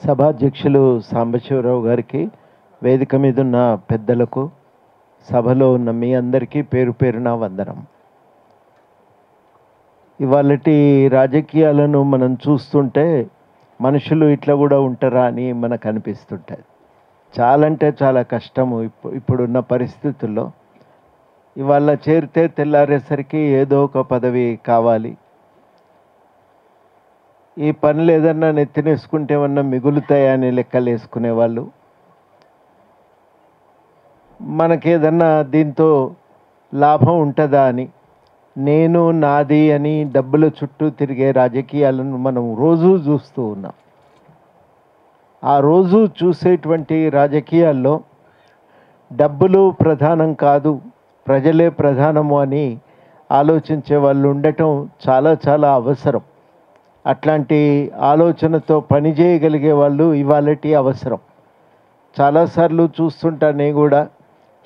సభాధ్యక్షులు సాంబశివరావు గారికి, వేదిక మీద ఉన్న పెద్దలకు, సభలో ఉన్న మీ అందరికీ పేరు పేరున వందనం. ఇవాళటి రాజకీయాలను మనం చూస్తుంటే మనుషులు ఇట్లా కూడా ఉంటారా అని మనకు అనిపిస్తుంటుంది. చాలా అంటే చాలా కష్టము ఇప్పుడున్న పరిస్థితుల్లో. ఇవాళ చేరితే తెల్లారేసరికి ఏదో ఒక పదవి కావాలి. ఈ పనులు ఏదన్నా నెత్తినేసుకుంటే ఏమన్నా మిగులుతాయని లెక్కలు వేసుకునేవాళ్ళు. మనకేదన్నా దీంతో లాభం ఉంటుందా అని, నేను నాది అని డబ్బుల చుట్టూ తిరిగే రాజకీయాలను మనం రోజూ చూస్తూ ఉన్నాం. ఆ రోజు చూసేటువంటి రాజకీయాల్లో డబ్బులు ప్రధానం కాదు, ప్రజలే ప్రధానము అని ఆలోచించే వాళ్ళు ఉండటం చాలా చాలా అవసరం. అట్లాంటి ఆలోచనతో పనిచేయగలిగే వాళ్ళు ఇవాళటి అవసరం. చాలాసార్లు చూస్తుంటానే కూడా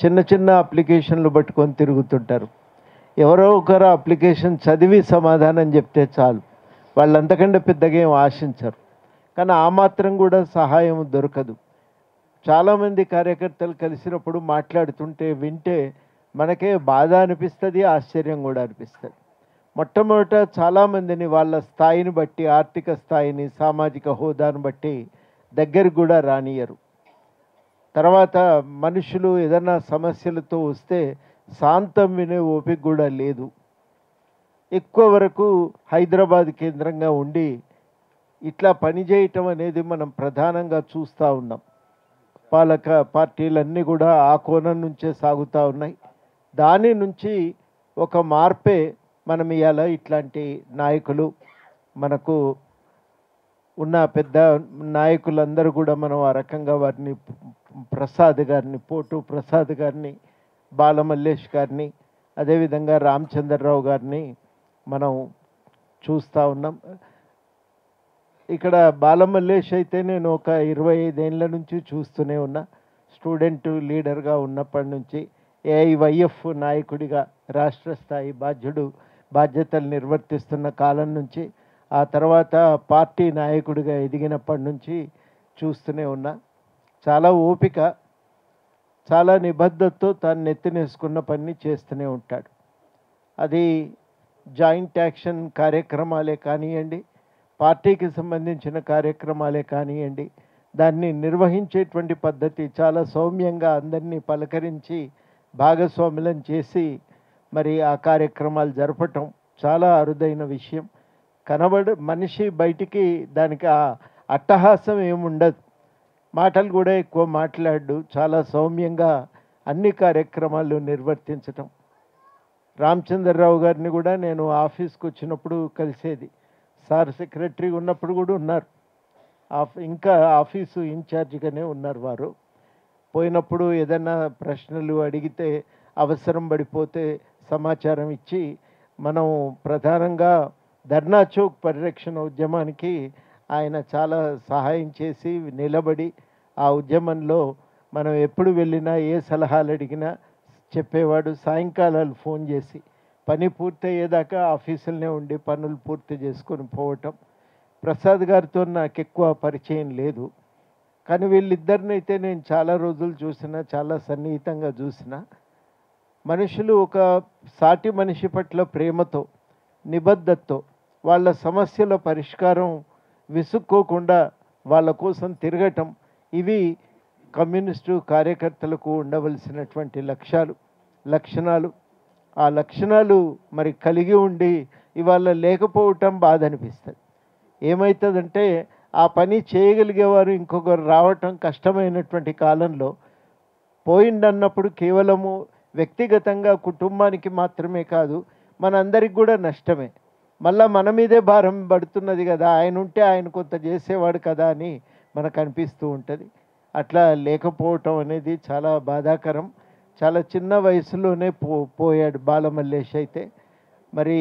చిన్న చిన్న అప్లికేషన్లు పట్టుకొని తిరుగుతుంటారు. ఎవరో ఒకరు అప్లికేషన్ చదివి సమాధానం చెప్తే చాలు, వాళ్ళంతకంటే పెద్దగా ఏం ఆశించరు. కానీ ఆ మాత్రం కూడా సహాయం దొరకదు. చాలామంది కార్యకర్తలు కలిసినప్పుడు మాట్లాడుతుంటే వింటే మనకే బాధ అనిపిస్తుంది, ఆశ్చర్యం కూడా అనిపిస్తుంది. మొట్టమొదట చాలామందిని వాళ్ళ స్థాయిని బట్టి, ఆర్థిక స్థాయిని, సామాజిక హోదాను బట్టి దగ్గరికి కూడా రానియరు. తర్వాత మనుషులు ఏదన్నా సమస్యలతో వస్తే శాంతం వినే ఓపిక కూడా లేదు. ఎక్కువ వరకు హైదరాబాద్ కేంద్రంగా ఉండి ఇట్లా పనిచేయటం అనేది మనం ప్రధానంగా చూస్తూ ఉన్నాం. పాలక పార్టీలన్నీ కూడా ఆ కోణం నుంచే సాగుతూ ఉన్నాయి. దాని నుంచి ఒక మార్పే మనం ఇవాళ ఇట్లాంటి నాయకులు, మనకు ఉన్న పెద్ద నాయకులందరూ కూడా మనం ఆ రకంగా వారిని, ప్రసాద్ గారిని, పోటు ప్రసాద్ గారిని, బాలమల్లేష్ గారిని, అదేవిధంగా రామచంద్రరావు గారిని మనం చూస్తూ ఉన్నాం. ఇక్కడ బాలమల్లేష్ అయితే నేను ఒక 25 ఏళ్ళ నుంచి చూస్తూనే ఉన్నా. స్టూడెంట్ లీడర్గా ఉన్నప్పటి నుంచి ఏఐవైఎఫ్ నాయకుడిగా రాష్ట్ర స్థాయి బాధ్యతలు నిర్వర్తిస్తున్న కాలం నుంచి, ఆ తర్వాత పార్టీ నాయకుడిగా ఎదిగినప్పటి నుంచి చూస్తూనే ఉన్నా. చాలా ఓపిక, చాలా నిబద్ధతతో తాను నెత్తినేసుకున్న పని చేస్తూనే ఉంటాడు. అది జాయింట్ యాక్షన్ కార్యక్రమాలే కానివ్వండి, పార్టీకి సంబంధించిన కార్యక్రమాలే కానివ్వండి, దాన్ని నిర్వహించేటువంటి పద్ధతి చాలా సౌమ్యంగా అందరినీ పలకరించి భాగస్వాములను చేసి మరి ఆ కార్యక్రమాలు జరపటం చాలా అరుదైన విషయం. మనిషి బయటికి దానికి ఆ అట్టహాసం ఏముండదు, మాటలు కూడా ఎక్కువ మాట్లాడు, చాలా సౌమ్యంగా అన్ని కార్యక్రమాలు నిర్వర్తించటం. రామచంద్రరావు గారిని కూడా నేను ఆఫీస్కి వచ్చినప్పుడు కలిసేది. సార్ సెక్రటరీ ఉన్నప్పుడు కూడా ఉన్నారు, ఇంకా ఆఫీసు ఇన్ఛార్జిగానే ఉన్నారు వారు. పోయినప్పుడు ఏదైనా ప్రశ్నలు అడిగితే, అవసరం పడిపోతే సమాచారం ఇచ్చి, మనం ప్రధానంగా ధర్నా చౌక్ పరిరక్షణ ఉద్యమానికి ఆయన చాలా సహాయం చేసి నిలబడి, ఆ ఉద్యమంలో మనం ఎప్పుడు వెళ్ళినా ఏ సలహాలు అడిగినా చెప్పేవాడు. సాయంకాలాలు ఫోన్ చేసి పని పూర్తయ్యేదాకా ఆఫీసులనే ఉండి పనులు పూర్తి చేసుకొని పోవటం. ప్రసాద్ గారితో నాకు ఎక్కువ పరిచయం లేదు, కానీ వీళ్ళిద్దరినైతే నేను చాలా రోజులు చూసిన, చాలా సన్నిహితంగా చూసిన. మనుషులు ఒక సాటి మనిషి పట్ల ప్రేమతో, నిబద్ధతతో, వాళ్ళ సమస్యల పరిష్కారం విసుక్కోకుండా వాళ్ళ కోసం తిరగటం, ఇవి కమ్యూనిస్టు కార్యకర్తలకు ఉండవలసినటువంటి లక్షణాలు. ఆ లక్షణాలు మరి కలిగి ఉండి ఇవాళ లేకపోవటం బాధ అనిపిస్తుంది. ఏమవుతుందంటే ఆ పని చేయగలిగేవారు ఇంకొకరు రావటం కష్టమైనటువంటి కాలంలో పోయిందన్నప్పుడు కేవలము వ్యక్తిగతంగా కుటుంబానికి మాత్రమే కాదు, మనందరికి కూడా నష్టమే. మళ్ళీ మన మీదే భారం పడుతున్నది కదా, ఆయన ఉంటే ఆయన కొంత చేసేవాడు కదా అని మనకు అనిపిస్తూ ఉంటుంది. అట్లా లేకపోవటం అనేది చాలా బాధాకరం. చాలా చిన్న వయసులోనే పోయాడు బాలమల్లేష్. అయితే మరి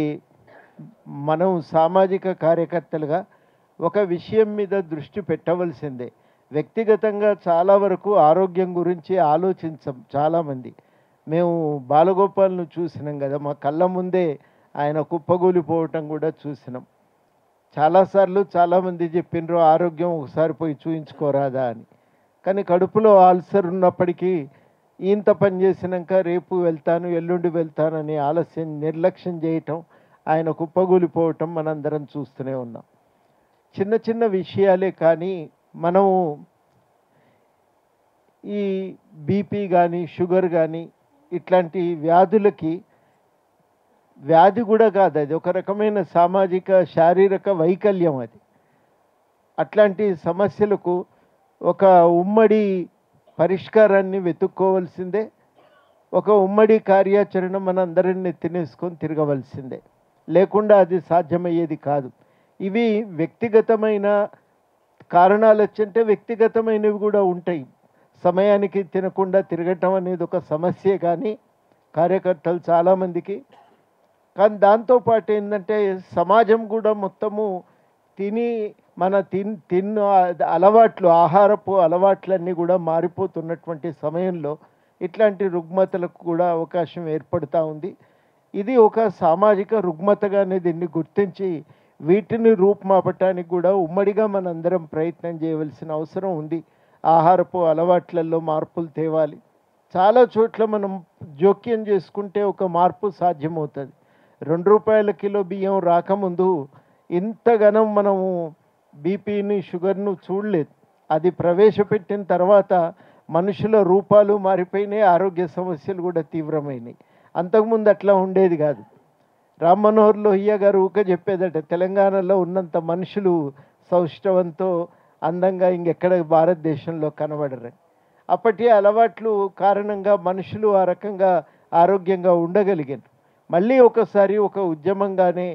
మనం సామాజిక కార్యకర్తలుగా ఒక విషయం మీద దృష్టి పెట్టవలసిందే. వ్యక్తిగతంగా చాలా వరకు ఆరోగ్యం గురించి ఆలోచించం చాలామంది. మేము బాలగోపాల్ను చూసినాం కదా, మా కళ్ళ ముందే ఆయన కుప్పగూలిపోవటం కూడా చూసినాం. చాలాసార్లు చాలామంది చెప్పిండ్రు ఆరోగ్యం ఒకసారి పోయి చూయించుకోరాదా అని. కానీ కడుపులో అల్సర్ ఉన్నప్పటికీ ఇంత పని చేసినాక రేపు వెళ్తాను ఎల్లుండి వెళ్తానని ఆలస్యం నిర్లక్ష్యం చేయటం, ఆయన కుప్పగూలిపోవటం మనందరం చూస్తూనే ఉన్నాం. చిన్న చిన్న విషయాలే కానీ మనము ఈ బీపీ కానీ షుగర్ కానీ ఇట్లాంటి వ్యాధులకి వ్యాధి కూడా కాదు, అది ఒక రకమైన సామాజిక శారీరక వైకల్యం. అది అట్లాంటి సమస్యలకు ఒక ఉమ్మడి పరిష్కారాన్ని వెతుక్కోవలసిందే, ఒక ఉమ్మడి కార్యాచరణ మనందరిని తినేసుకొని తిరగవలసిందే, లేకుండా అది సాధ్యమయ్యేది కాదు. ఇవి వ్యక్తిగతమైన కారణాలు వచ్చంటే వ్యక్తిగతమైనవి కూడా ఉంటాయి. సమయానికి తినకుండా తిరగటం అనేది ఒక సమస్యే కానీ కార్యకర్తలు చాలామందికి. కానీ దాంతోపాటు ఏంటంటే సమాజం కూడా మొత్తము మన తిన్న అలవాట్లు, ఆహారపు అలవాట్లన్నీ కూడా మారిపోతున్నటువంటి సమయంలో ఇట్లాంటి రుగ్మతలకు కూడా అవకాశం ఏర్పడుతూ ఉంది. ఇది ఒక సామాజిక రుగ్మతగానే దీన్ని గుర్తించి వీటిని రూపుమాపటానికి కూడా ఉమ్మడిగా మనందరం ప్రయత్నం చేయవలసిన అవసరం ఉంది. ఆహారపు అలవాట్లలో మార్పులు తేవాలి. చాలా చోట్ల మనం జోక్యం చేసుకుంటే ఒక మార్పు సాధ్యమవుతుంది. ₹2 కిలో బియ్యం రాకముందు ఇంతగానం మనము బీపీని షుగర్ను చూడలేదు. అది ప్రవేశపెట్టిన తర్వాత మనుషుల రూపాలు మారిపోయినాయి, ఆరోగ్య సమస్యలు కూడా తీవ్రమైనాయి. అంతకుముందు అట్లా ఉండేది కాదు. రామ్ మనోహర్ లోహియా గారు ఊక చెప్పేదట, తెలంగాణలో ఉన్నంత మనుషులు సౌష్ఠవంతో అందంగా ఇంకెక్కడ భారతదేశంలో కనబడరు. అప్పటి అలవాట్లు కారణంగా మనుషులు ఆ రకంగా ఆరోగ్యంగా ఉండగలిగారు. మళ్ళీ ఒకసారి ఒక ఉద్యమంగానే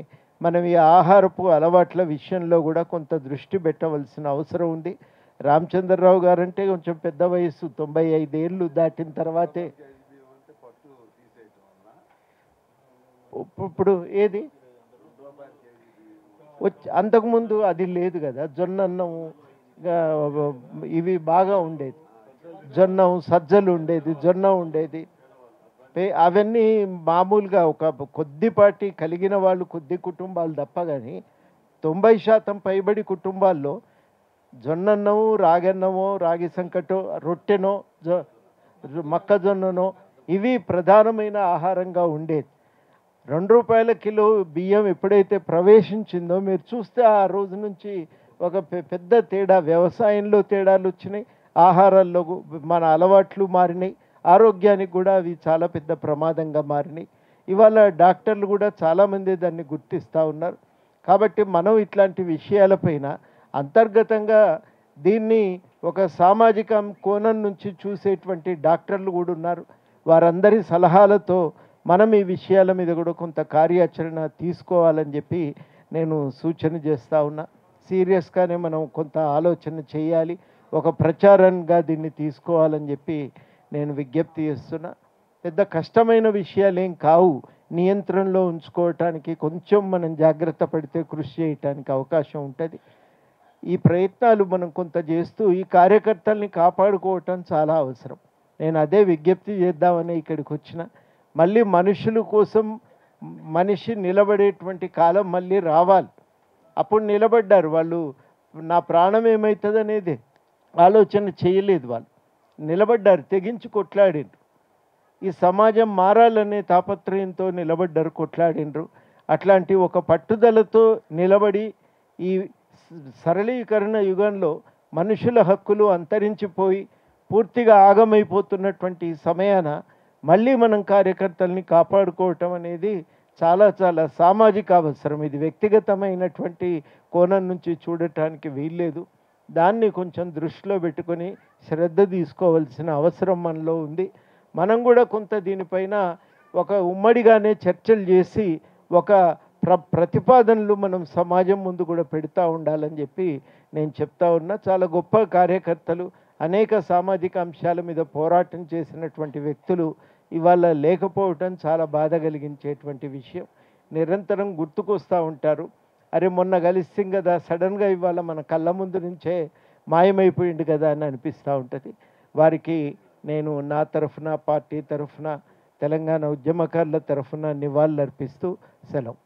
మనం ఈ ఆహారపు అలవాట్ల విషయంలో కూడా కొంత దృష్టి పెట్టవలసిన అవసరం ఉంది. రామచంద్రరావు గారంటే కొంచెం పెద్ద వయసు, 95 ఏళ్ళు దాటిన తర్వాతే. ఇప్పుడు ఏది అంతకుముందు అది లేదు కదా. జొన్న అన్నం ఇవి బాగా ఉండేది, జొన్నం సజ్జలు ఉండేది, జొన్న ఉండేది. అవన్నీ మామూలుగా ఒక కొద్దిపాటి కలిగిన వాళ్ళు కొద్ది కుటుంబాలు తప్ప కానీ 90% పైబడి కుటుంబాల్లో జొన్నన్నమో రాగన్నమో రాగి సంకటో రొట్టెనో మొక్కజొన్ననో ఇవి ప్రధానమైన ఆహారంగా ఉండేది. ₹2 కిలో బియ్యం ఎప్పుడైతే ప్రవేశించిందో మీరు చూస్తే ఆ రోజు నుంచి ఒక పెద్ద తేడా, వ్యవసాయంలో తేడాలు వచ్చినాయి, ఆహారాల్లో మన అలవాట్లు మారినాయి, ఆరోగ్యానికి కూడా అవి చాలా పెద్ద ప్రమాదంగా మారినాయి. ఇవాళ డాక్టర్లు కూడా చాలామంది దాన్ని గుర్తిస్తూ ఉన్నారు. కాబట్టి మనం ఇట్లాంటి విషయాలపైన అంతర్గతంగా దీన్ని ఒక సామాజిక కోణం నుంచి చూసేటువంటి డాక్టర్లు కూడా ఉన్నారు. వారందరి సలహాలతో మనం ఈ విషయాల మీద కూడా కొంత కార్యాచరణ తీసుకోవాలని చెప్పి నేను సూచన చేస్తూ ఉన్నా. సీరియస్గానే మనం కొంత ఆలోచన చేయాలి, ఒక ప్రచారంగా దీన్ని తీసుకోవాలని చెప్పి నేను విజ్ఞప్తి చేస్తున్నా. పెద్ద కష్టమైన విషయాలు ఏం కావు, నియంత్రణలో ఉంచుకోవటానికి కొంచెం మనం జాగ్రత్త పడితే కృషి చేయటానికి అవకాశం ఉంటుంది. ఈ ప్రయత్నాలు మనం కొంత చేస్తూ ఈ కార్యకర్తల్ని కాపాడుకోవటం చాలా అవసరం. నేను అదే విజ్ఞప్తి చేద్దామని ఇక్కడికి వచ్చిన. మళ్ళీ మనుషుల కోసం మనిషి నిలబడేటువంటి కాలం మళ్ళీ రావాలి. అప్పుడు నిలబడ్డారు వాళ్ళు, నా ప్రాణం ఏమవుతుంది అనేది ఆలోచన చేయలేదు. వాళ్ళు నిలబడ్డారు, తెగించి కొట్లాడిండ్రు. ఈ సమాజం మారాలనే తాపత్రయంతో నిలబడ్డారు, కొట్లాడిండ్రు. అట్లాంటి ఒక పట్టుదలతో నిలబడి ఈ సరళీకరణ యుగంలో మనుషుల హక్కులు అంతరించిపోయి పూర్తిగా ఆగమైపోతున్నటువంటి సమయాన మళ్ళీ మనం కార్యకర్తల్ని కాపాడుకోవటం అనేది చాలా చాలా సామాజిక అవసరం. ఇది వ్యక్తిగతమైనటువంటి కోణం నుంచి చూడటానికి వీల్లేదు. దాన్ని కొంచెం దృష్టిలో పెట్టుకొని శ్రద్ధ తీసుకోవాల్సిన అవసరం మనలో ఉంది. మనం కూడా కొంత దీనిపైన ఒక ఉమ్మడిగానే చర్చలు చేసి ఒక ప్రతిపాదనలు మనం సమాజం ముందు కూడా పెడతా ఉండాలని చెప్పి నేను చెప్తా ఉన్నా. చాలా గొప్ప కార్యకర్తలు, అనేక సామాజిక అంశాల మీద పోరాటం చేసినటువంటి వ్యక్తులు ఇవాళ లేకపోవటం చాలా బాధ కలిగించేటువంటి విషయం. నిరంతరం గుర్తుకొస్తూ ఉంటారు. అరే మొన్న కలిస్తాం కదా, సడన్గా ఇవాళ మన కళ్ళ ముందు నుంచే మాయమైపోయింది కదా అని అనిపిస్తూ ఉంటుంది. వారికి నేను నా తరఫున, పార్టీ తరఫున, తెలంగాణ ఉద్యమకారుల తరఫున నివాళులర్పిస్తూ సెలవు.